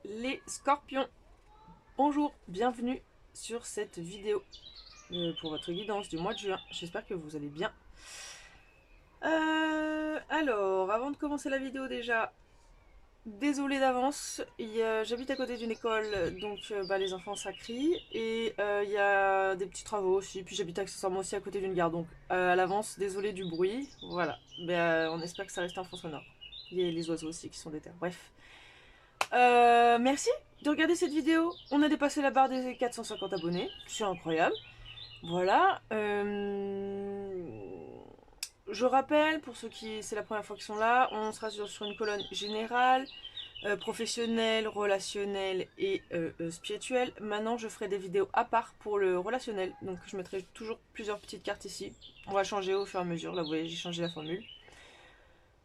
les scorpions. Bonjour, bienvenue sur cette vidéo pour votre guidance du mois de juin. J'espère que vous allez bien. Alors, avant de commencer la vidéo déjà, désolée d'avance, j'habite à côté d'une école, donc les enfants ça crie, et il y a des petits travaux aussi, puis j'habite accessoirement aussi à côté d'une gare, donc à l'avance, désolée du bruit, voilà. On espère que ça reste un fond sonore. Il y a les oiseaux aussi qui sont déter. Bref. Merci de regarder cette vidéo. On a dépassé la barre des 450 abonnés. C'est incroyable. Voilà. Je rappelle, pour ceux qui c'est la première fois qu'ils sont là, on sera sur une colonne générale, professionnelle, relationnelle et spirituelle. Maintenant, je ferai des vidéos à part pour le relationnel. Donc, je mettrai toujours plusieurs petites cartes ici. On va changer au fur et à mesure. Là, vous voyez, j'ai changé la formule.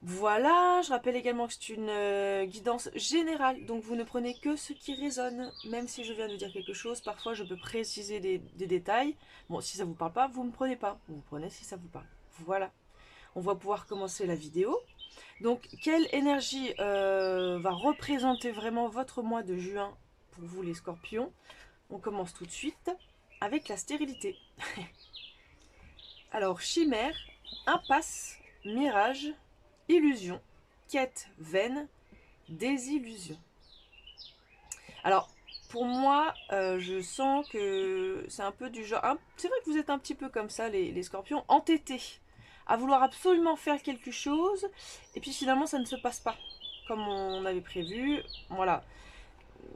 Voilà, je rappelle également que c'est une guidance générale, donc vous ne prenez que ce qui résonne, même si je viens de dire quelque chose, parfois je peux préciser des détails. Bon, si ça vous parle pas, vous ne prenez pas, vous prenez si ça vous parle. Voilà, on va pouvoir commencer la vidéo. Donc, quelle énergie va représenter vraiment votre mois de juin pour vous les scorpions? On commence tout de suite avec la stérilité. Alors, chimère, impasse, mirage, illusion, quête vaine, désillusion. Alors, pour moi, je sens que c'est un peu du genre... c'est vrai que vous êtes un petit peu comme ça, les scorpions, entêtés, à vouloir absolument faire quelque chose, et puis finalement, ça ne se passe pas comme on avait prévu. Voilà.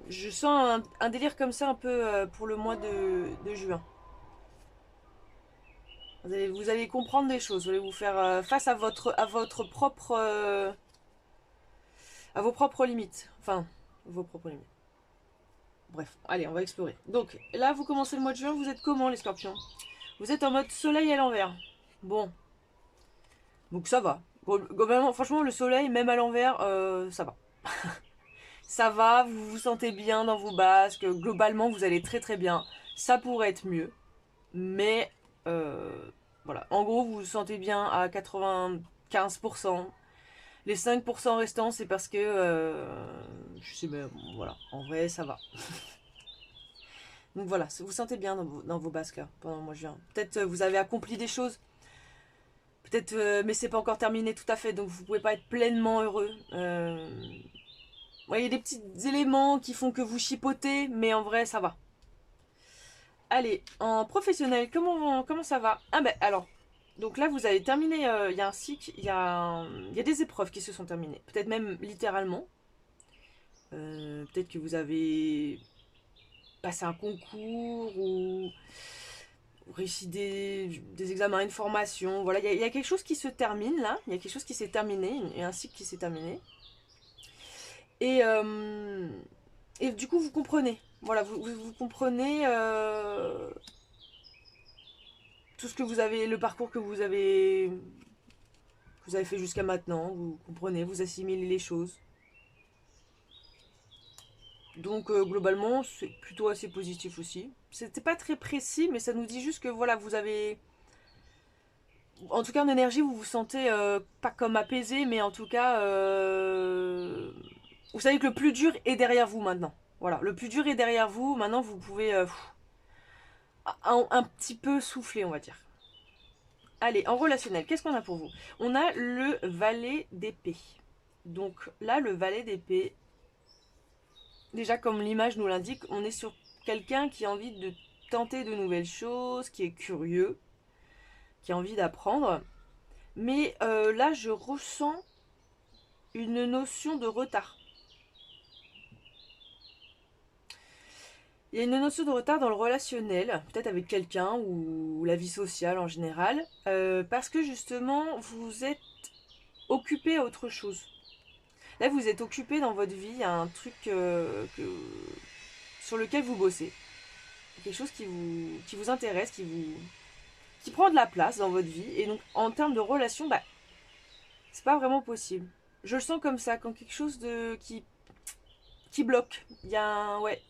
Je sens un délire comme ça un peu pour le mois de juin. Vous allez comprendre des choses, vous allez vous faire face à votre propre... à vos propres limites. Enfin, vos propres limites. Bref, allez, on va explorer. Donc, là, vous commencez le mois de juin, vous êtes comment les scorpions? Vous êtes en mode soleil à l'envers. Bon, donc ça va. Globalement, franchement, le soleil, même à l'envers, ça va. Ça va, vous vous sentez bien dans vos basques. Globalement, vous allez très très bien. Ça pourrait être mieux. Mais, voilà. En gros, vous vous sentez bien à 95%. Les 5% restants, c'est parce que... je sais même, voilà. En vrai, ça va. Donc voilà, vous sentez bien dans vos basques là, pendant le mois de juin. Peut-être vous avez accompli des choses, peut-être, mais c'est pas encore terminé tout à fait, donc vous pouvez pas être pleinement heureux. Ouais, il y a des petits éléments qui font que vous chipotez, mais en vrai, ça va. Allez, en professionnel, comment ça va? Ah ben alors, donc là vous avez terminé, il y a un cycle, il y a des épreuves qui se sont terminées. Peut-être même littéralement. Peut-être que vous avez passé un concours ou réussi des examens, une formation. Voilà, il y a quelque chose qui se termine là. Il y a quelque chose qui s'est terminé, il y a un cycle qui s'est terminé. Et, euh, et du coup, vous comprenez. Voilà, vous comprenez tout ce que vous avez, le parcours que vous avez fait jusqu'à maintenant. Vous comprenez, vous assimilez les choses. Donc globalement, c'est plutôt assez positif aussi. C'était pas très précis, mais ça nous dit juste que voilà, vous avez en tout cas en énergie, vous vous sentez pas comme apaisé, mais en tout cas, vous savez que le plus dur est derrière vous maintenant. Voilà, le plus dur est derrière vous. Maintenant, vous pouvez un petit peu souffler, on va dire. Allez, en relationnel, qu'est-ce qu'on a pour vous? On a le valet d'épée. Donc là, le valet d'épée, déjà comme l'image nous l'indique, on est sur quelqu'un qui a envie de tenter de nouvelles choses, qui est curieux, qui a envie d'apprendre. Mais là, je ressens une notion de retard. Il y a une notion de retard dans le relationnel, peut-être avec quelqu'un ou la vie sociale en général, parce que justement, vous êtes occupé à autre chose. Là, vous êtes occupé dans votre vie, il y a un truc sur lequel vous bossez. Quelque chose qui vous intéresse, qui prend de la place dans votre vie. Et donc, en termes de relation, c'est pas vraiment possible. Je le sens comme ça, quand quelque chose qui bloque. Il y a un, ouais,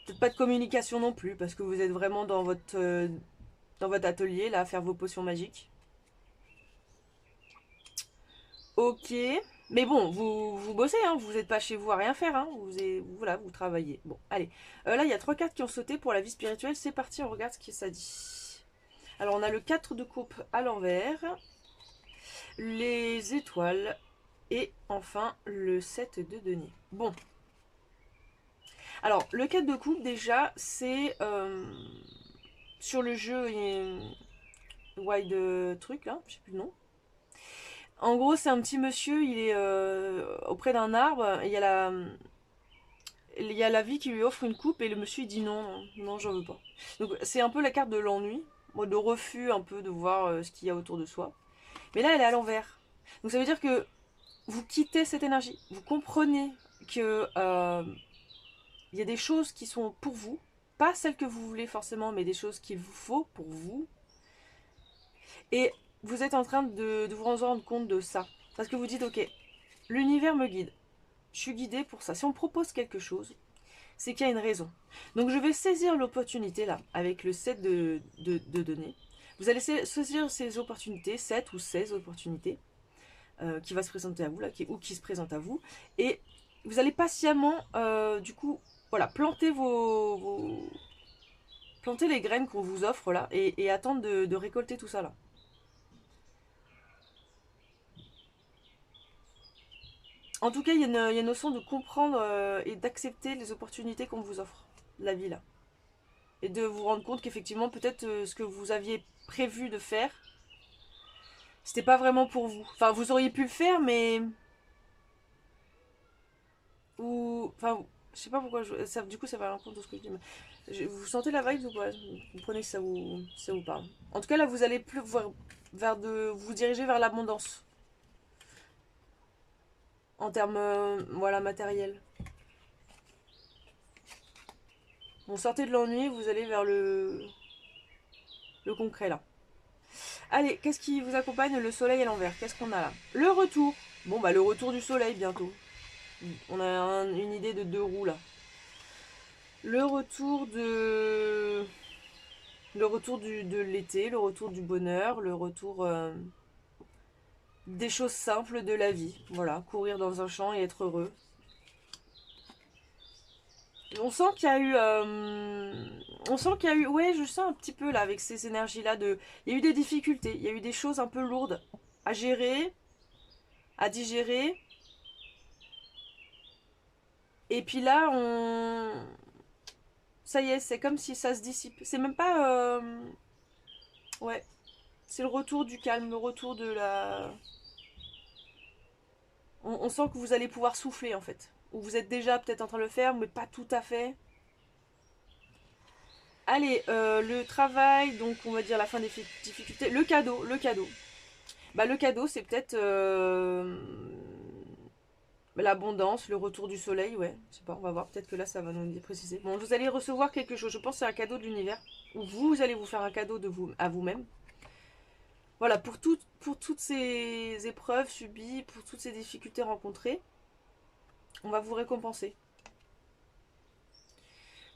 peut-être pas de communication non plus, parce que vous êtes vraiment dans votre atelier, là, à faire vos potions magiques. Ok, Mais bon, vous bossez, hein, vous n'êtes pas chez vous à rien faire, hein, voilà, vous travaillez. Bon, allez. Là, il y a 3 cartes qui ont sauté pour la vie spirituelle. C'est parti, on regarde ce que ça dit. Alors, on a le 4 de coupe à l'envers, les étoiles, et enfin, le 7 de denier. Bon. Alors, le 4 de coupe, déjà, c'est... sur le jeu, il y a Wild truc, là, je sais plus le nom. En gros, c'est un petit monsieur, il est auprès d'un arbre, et il y a la vie qui lui offre une coupe, et le monsieur il dit non, non, non, j'en veux pas. Donc c'est un peu la carte de l'ennui, de refus un peu de voir ce qu'il y a autour de soi. Mais là, elle est à l'envers. Donc ça veut dire que vous quittez cette énergie, vous comprenez que il y a des choses qui sont pour vous, pas celles que vous voulez forcément, mais des choses qu'il vous faut pour vous. Et vous êtes en train de vous rendre compte de ça. Parce que vous dites, ok, l'univers me guide. Je suis guidée pour ça. Si on me propose quelque chose, c'est qu'il y a une raison. Donc je vais saisir l'opportunité là, avec le 7 de données. Vous allez saisir ces opportunités, 7 ou 16 opportunités, qui va se présenter à vous, là, ou qui se présentent à vous. Et vous allez patiemment, du coup, voilà, planter les graines qu'on vous offre là, et attendre de récolter tout ça là. En tout cas, il y a une notion de comprendre et d'accepter les opportunités qu'on vous offre, la vie là. Et de vous rendre compte qu'effectivement, peut-être ce que vous aviez prévu de faire, c'était pas vraiment pour vous. Enfin, vous auriez pu le faire, mais. Ou. Enfin, je sais pas pourquoi. Du coup, ça va à l'encontre de ce que je dis. Mais vous sentez la vibe ou pas? Vous prenez que ça vous parle. En tout cas, là, vous allez plus vous diriger vers l'abondance. En termes, voilà, matériels. Vous sortez de l'ennui, vous allez vers le concret là. Allez, qu'est-ce qui vous accompagne? Le soleil à l'envers. Qu'est-ce qu'on a là? Le retour. Bon, bah, le retour du soleil bientôt. On a une idée de 2 roues là. Le retour de. Le retour de l'été, le retour du bonheur, le retour des choses simples de la vie. Voilà, courir dans un champ et être heureux. On sent qu'il y a eu. On sent qu'il y a eu. Ouais, je sens un petit peu là avec ces énergies-là de. Il y a eu des difficultés, il y a eu des choses un peu lourdes à gérer, à digérer. Et puis là, ça y est, c'est comme si ça se dissipe. C'est même pas. Ouais. C'est le retour du calme, le retour de la. On sent que vous allez pouvoir souffler en fait. Ou vous êtes déjà peut-être en train de le faire, mais pas tout à fait. Allez, le travail, donc on va dire la fin des difficultés. Le cadeau, le cadeau. Bah le cadeau, c'est peut-être l'abondance, le retour du soleil, ouais. Je sais pas, on va voir. Peut-être que là, ça va nous préciser. Bon, vous allez recevoir quelque chose. Je pense que c'est un cadeau de l'univers. Ou vous allez vous faire un cadeau de vous à vous-même. Voilà, pour toutes ces épreuves subies, pour toutes ces difficultés rencontrées, on va vous récompenser.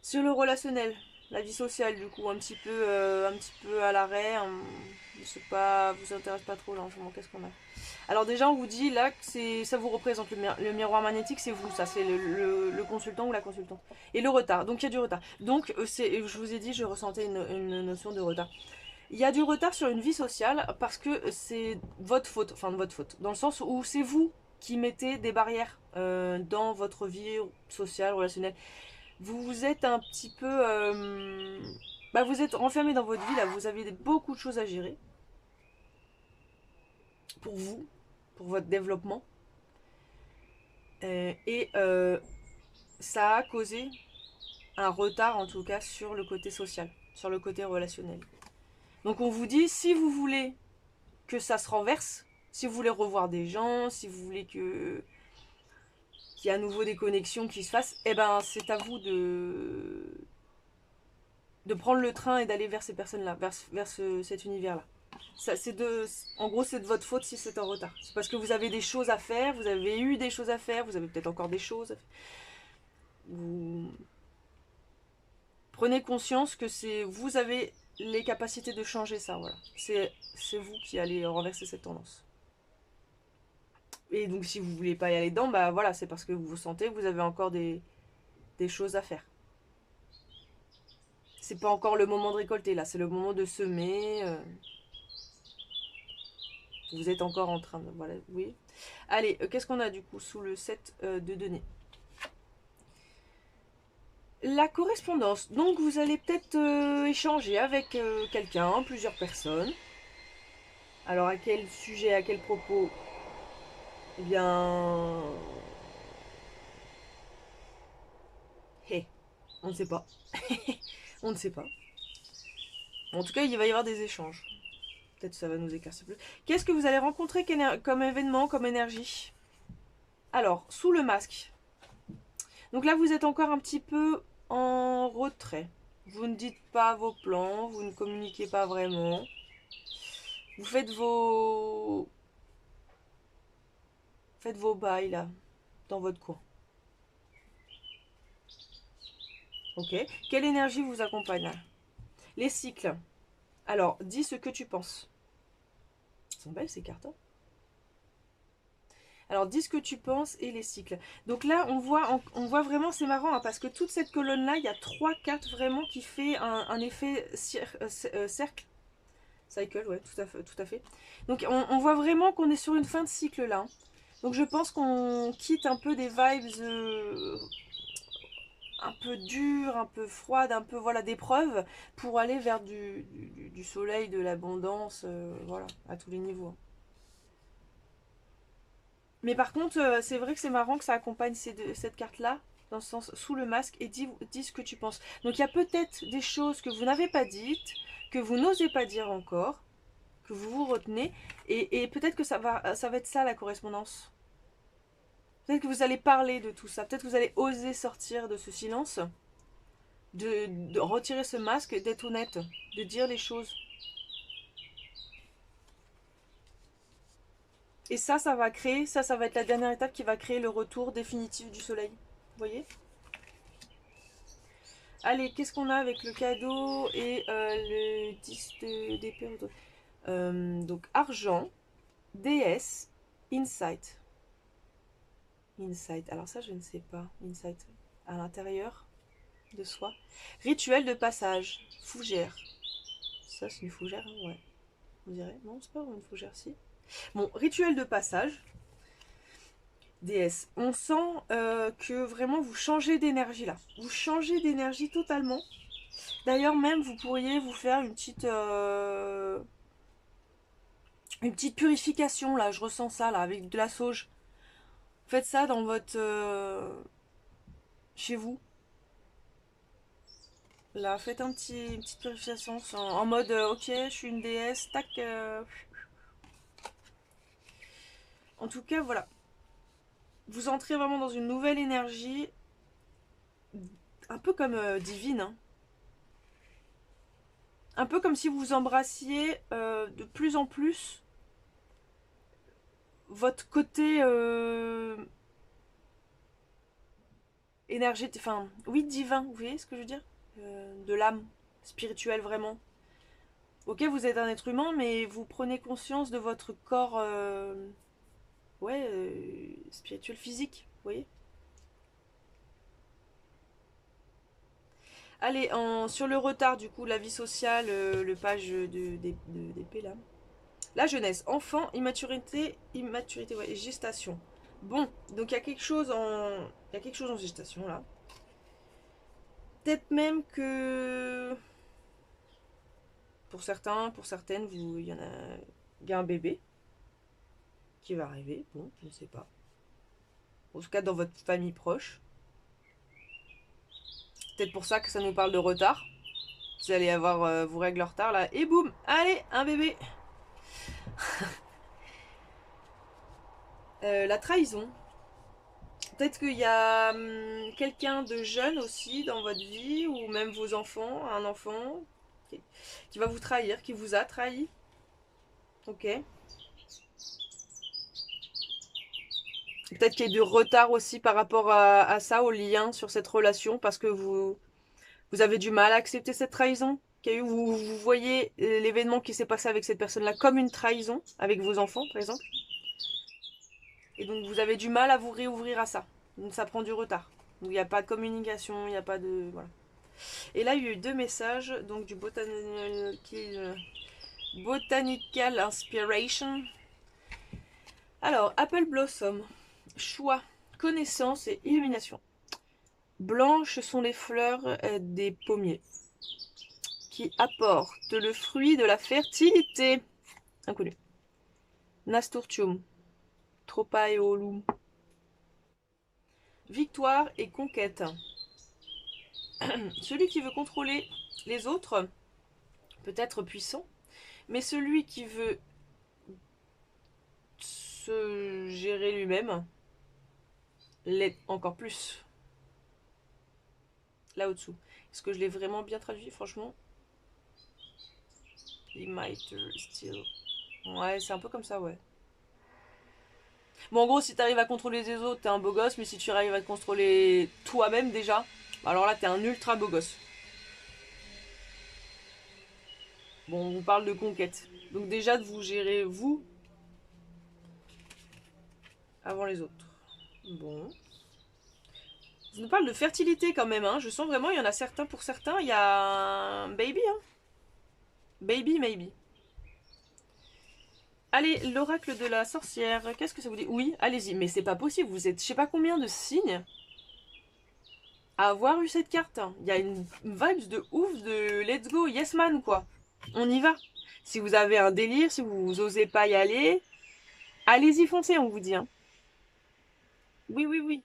Sur le relationnel, la vie sociale, du coup, un petit peu à l'arrêt. Je sais pas, vous intéresse pas trop là en ce moment. Qu'est-ce qu'on a? Alors déjà, on vous dit là que ça vous représente le miroir magnétique, c'est vous, ça, c'est le consultant ou la consultante. Et le retard. Donc il y a du retard. Donc je vous ai dit, je ressentais une notion de retard. Il y a du retard sur une vie sociale parce que c'est votre faute, enfin de votre faute, dans le sens où c'est vous qui mettez des barrières dans votre vie sociale, relationnelle. Vous êtes un petit peu, bah vous êtes renfermé dans votre vie là, vous avez beaucoup de choses à gérer pour vous, pour votre développement, et ça a causé un retard en tout cas sur le côté social, sur le côté relationnel. Donc on vous dit, si vous voulez que ça se renverse, si vous voulez revoir des gens, si vous voulez qu'il y ait à nouveau des connexions qui se fassent, eh ben c'est à vous de prendre le train et d'aller vers ces personnes-là, vers cet univers-là. Ça, en gros, c'est de votre faute si c'est en retard. C'est parce que vous avez des choses à faire, vous avez eu des choses à faire, vous avez peut-être encore des choses à faire. Vous prenez conscience que vous avez les capacités de changer ça, voilà. C'est vous qui allez renverser cette tendance. Et donc si vous voulez pas y aller dedans, bah voilà, c'est parce que vous sentez que vous avez encore des choses à faire. C'est pas encore le moment de récolter, là, c'est le moment de semer. Vous êtes encore en train de... Voilà, oui. Allez, qu'est-ce qu'on a du coup sous le set de données? La correspondance. Donc vous allez peut-être échanger avec quelqu'un, plusieurs personnes. Alors à quel sujet, à quel propos? Eh bien... Hey, on ne sait pas. On ne sait pas. En tout cas, il va y avoir des échanges. Peut-être que ça va nous éclaircir plus. Qu'est-ce que vous allez rencontrer comme événement, comme énergie? Alors, sous le masque. Donc là, vous êtes encore un petit peu en retrait. Vous ne dites pas vos plans, vous ne communiquez pas vraiment. Vous faites vos bails là, dans votre coin. Ok. Quelle énergie vous accompagne là? Les cycles. Alors, dis ce que tu penses. Elles sont belles ces cartes. Hein. Alors, dis ce que tu penses et les cycles. Donc là, on voit vraiment, c'est marrant, hein, parce que toute cette colonne-là, il y a 3 cartes vraiment qui fait un effet cercle. Cycle, ouais, tout à fait. Tout à fait. Donc, on voit vraiment qu'on est sur une fin de cycle là. Hein. Donc, je pense qu'on quitte un peu des vibes un peu dures, un peu froides, un peu, voilà, d'épreuves, pour aller vers du soleil, de l'abondance, voilà, à tous les niveaux. Mais par contre, c'est vrai que c'est marrant que ça accompagne cette carte-là, dans le sens sous le masque, et dis ce que tu penses. Donc il y a peut-être des choses que vous n'avez pas dites, que vous n'osez pas dire encore, que vous vous retenez, et peut-être que ça va être ça la correspondance. Peut-être que vous allez parler de tout ça, peut-être que vous allez oser sortir de ce silence, de retirer ce masque, d'être honnête, de dire les choses. Et ça va créer, ça va être la dernière étape qui va créer le retour définitif du soleil. Vous voyez? Allez, qu'est-ce qu'on a avec le cadeau et le 10 d'épée? Donc, argent, déesse, insight. Insight, alors ça, je ne sais pas. Insight, à l'intérieur de soi. Rituel de passage, fougère. Ça, c'est une fougère, hein, ouais. On dirait. Non, c'est pas vraiment une fougère, si. Bon, rituel de passage. Déesse. On sent que vraiment vous changez d'énergie là. Vous changez d'énergie totalement. D'ailleurs, même vous pourriez vous faire une petite purification là. Je ressens ça là avec de la sauge. Faites ça dans votre chez vous. Là, faites une petite purification en mode ok, je suis une déesse, tac. En tout cas, voilà. Vous entrez vraiment dans une nouvelle énergie, un peu comme divine. Hein. Un peu comme si vous embrassiez de plus en plus votre côté énergétique, enfin, oui, divin, vous voyez ce que je veux dire? De l'âme spirituelle vraiment. Ok, vous êtes un être humain, mais vous prenez conscience de votre corps, ouais, spirituel physique, vous voyez? Allez, sur le retard, du coup, la vie sociale, le page d'épée là. La jeunesse, enfant, immaturité, ouais, et gestation. Bon, donc il y a quelque chose en gestation là. Peut-être même que pour certains, pour certaines, il y a un bébé qui va arriver. Bon, je ne sais pas. En tout cas, dans votre famille proche. Peut-être pour ça que ça nous parle de retard. Vous allez avoir vos règles en retard là. Et boum, allez, un bébé. La trahison. Peut-être qu'il y a quelqu'un de jeune aussi dans votre vie, ou même vos enfants, un enfant qui va vous trahir, qui vous a trahi. Ok. Peut-être qu'il y a du retard aussi par rapport à ça, au lien sur cette relation, parce que vous avez du mal à accepter cette trahison. Vous voyez l'événement qui s'est passé avec cette personne-là comme une trahison, avec vos enfants par exemple. Et donc vous avez du mal à vous réouvrir à ça. Donc ça prend du retard. Donc il n'y a pas de communication, il n'y a pas de... Voilà. Et là il y a eu 2 messages, donc du Botanical Inspiration. Alors, Apple Blossom, choix, connaissance et illumination. Blanches sont les fleurs des pommiers qui apportent le fruit de la fertilité. Inconnu. Nasturtium, Tropaeolum. Victoire et conquête. Celui qui veut contrôler les autres peut être puissant, mais celui qui veut se gérer lui-même l'est encore plus. Là au-dessous. Est-ce que je l'ai vraiment bien traduit, franchement? He might still. Ouais, c'est un peu comme ça, ouais. Bon, en gros, si t'arrives à contrôler les autres, t'es un beau gosse, mais si tu arrives à te contrôler toi-même déjà, alors là, t'es un ultra beau gosse. Bon, on vous parle de conquête. Donc déjà, de vous gérer, vous, avant les autres. Bon. Ça nous parle de fertilité quand même, hein. Je sens vraiment, il y en a certains, pour certains, il y a un baby, hein. Baby, maybe. Allez, l'oracle de la sorcière, qu'est-ce que ça vous dit? Oui, allez-y, mais c'est pas possible, vous êtes je sais pas combien de signes à avoir eu cette carte. Il y a une vibe de ouf de let's go, yes man quoi. On y va. Si vous avez un délire, si vous osez pas y aller, allez-y foncez, on vous dit. Hein. Oui, oui, oui.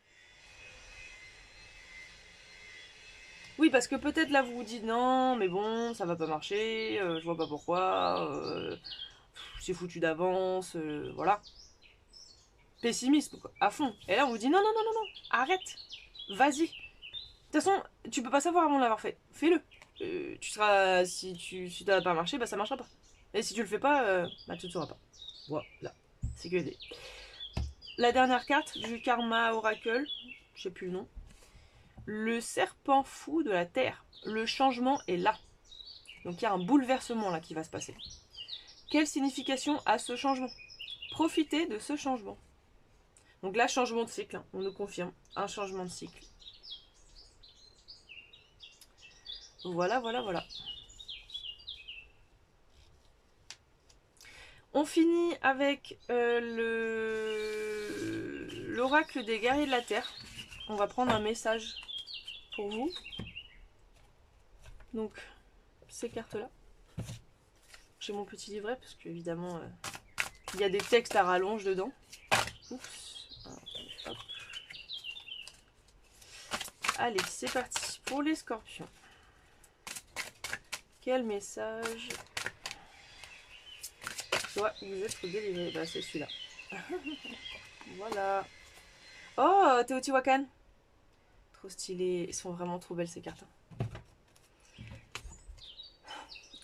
Oui, parce que peut-être là vous vous dites non, mais bon, ça va pas marcher, je vois pas pourquoi, c'est foutu d'avance, voilà. Pessimisme, quoi, à fond. Et là on vous dit non, non, non, non, non, arrête, vas-y. De toute façon, tu peux pas savoir avant de l'avoir fait. Fais-le. Tu seras. Si ça va pas marché, bah ça marchera pas. Et si tu le fais pas, bah tu ne sauras pas. Voilà. Sécurité. La dernière carte du Karma Oracle, je sais plus le nom. Le serpent fou de la terre. Le changement est là. Donc il y a un bouleversement là qui va se passer. Quelle signification a ce changement? Profitez de ce changement. Donc là, changement de cycle, hein, on nous confirme. Un changement de cycle. Voilà, voilà, voilà. On finit avec l'oracle des guerriers de la terre. On va prendre un message pour vous. Donc, ces cartes-là. J'ai mon petit livret parce qu'évidemment, il y a des textes à rallonge dedans. Oups. Hop. Allez, c'est parti pour les scorpions. Quel message doit vous être délivré? Bah, c'est celui-là. Voilà. Oh, Teotihuacan. Trop stylé. Ils sont vraiment trop belles ces cartes.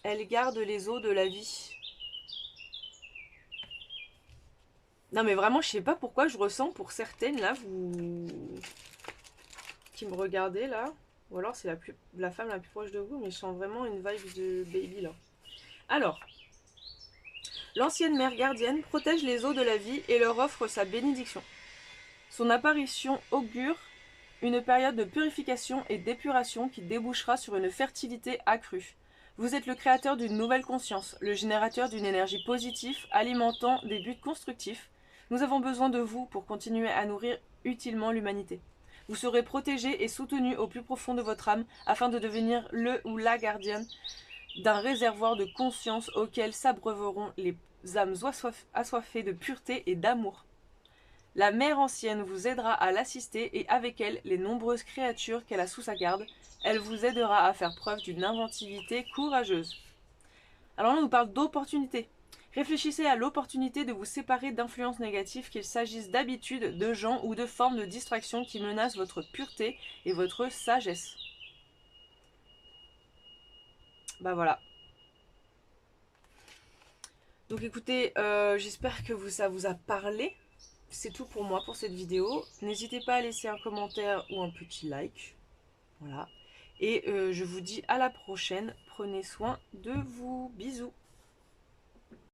Elle garde les eaux de la vie. Non mais vraiment, je sais pas pourquoi je ressens pour certaines là, vous qui me regardez là, ou alors c'est la femme la plus proche de vous, mais je sens vraiment une vibe de baby là. Alors, l'ancienne mère gardienne protège les eaux de la vie et leur offre sa bénédiction. Son apparition augure une période de purification et d'épuration qui débouchera sur une fertilité accrue. Vous êtes le créateur d'une nouvelle conscience, le générateur d'une énergie positive alimentant des buts constructifs. Nous avons besoin de vous pour continuer à nourrir utilement l'humanité. Vous serez protégé et soutenu au plus profond de votre âme afin de devenir le ou la gardienne d'un réservoir de conscience auquel s'abreuveront les âmes assoiffées de pureté et d'amour. La mère ancienne vous aidera à l'assister et avec elle les nombreuses créatures qu'elle a sous sa garde. Elle vous aidera à faire preuve d'une inventivité courageuse. Alors là, on nous parle d'opportunité. Réfléchissez à l'opportunité de vous séparer d'influences négatives, qu'il s'agisse d'habitudes, de gens ou de formes de distraction qui menacent votre pureté et votre sagesse. Bah voilà. Donc écoutez, j'espère que ça vous a parlé. C'est tout pour moi pour cette vidéo. N'hésitez pas à laisser un commentaire ou un petit like. Voilà. Et je vous dis à la prochaine. Prenez soin de vous. Bisous.